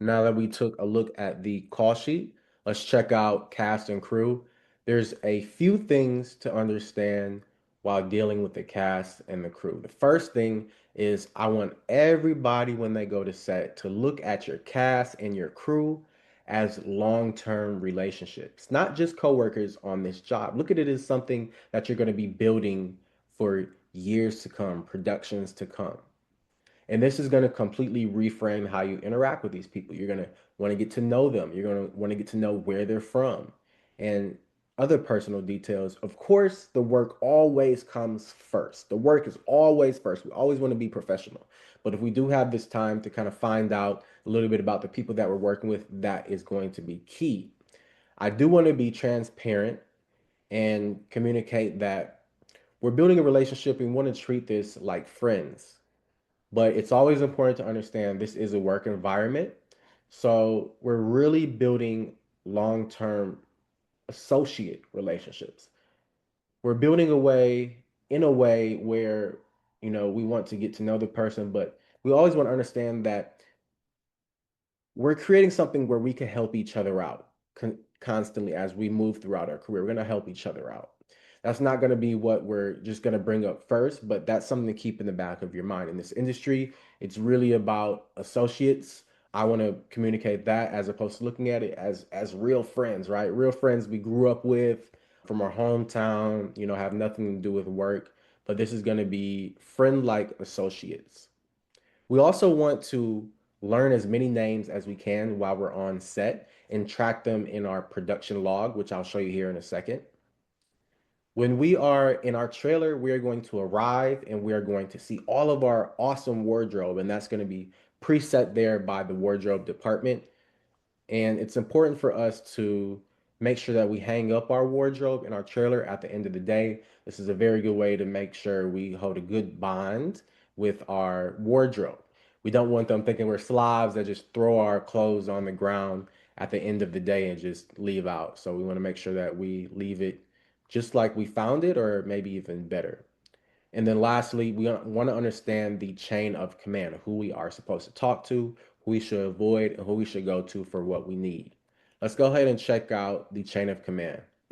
Now that we took a look at the call sheet, let's check out cast and crew. There's a few things to understand while dealing with the cast and the crew. The first thing is I want everybody when they go to set to look at your cast and your crew as long-term relationships, not just coworkers on this job. Look at it as something that you're going to be building for years to come, productions to come. And this is going to completely reframe how you interact with these people. You're going to want to get to know them. You're going to want to get to know where they're from and other personal details. Of course, the work always comes first. The work is always first. We always want to be professional. But if we do have this time to kind of find out a little bit about the people that we're working with, that is going to be key. I do want to be transparent and communicate that we're building a relationship and we want to treat this like friends. But it's always important to understand this is a work environment. So we're really building long-term associate relationships. We're building in a way where, we want to get to know the person, but we always want to understand that we're creating something where we can help each other out constantly as we move throughout our career. We're going to help each other out. That's not going to be what we're just going to bring up first, but that's something to keep in the back of your mind. In this industry, it's really about associates. I want to communicate that as opposed to looking at it as real friends, right? Real friends we grew up with from our hometown, have nothing to do with work, but this is going to be friend-like associates. We also want to learn as many names as we can while we're on set and track them in our production log, which I'll show you here in a second. When we are in our trailer, we are going to arrive and we are going to see all of our awesome wardrobe, and that's going to be preset there by the wardrobe department. And it's important for us to make sure that we hang up our wardrobe in our trailer at the end of the day. This is a very good way to make sure we hold a good bond with our wardrobe. We don't want them thinking we're slobs that just throw our clothes on the ground at the end of the day and just leave out. So we want to make sure that we leave it just like we found it or maybe even better. And then lastly, we want to understand the chain of command, who we are supposed to talk to, who we should avoid, and who we should go to for what we need. Let's go ahead and check out the chain of command.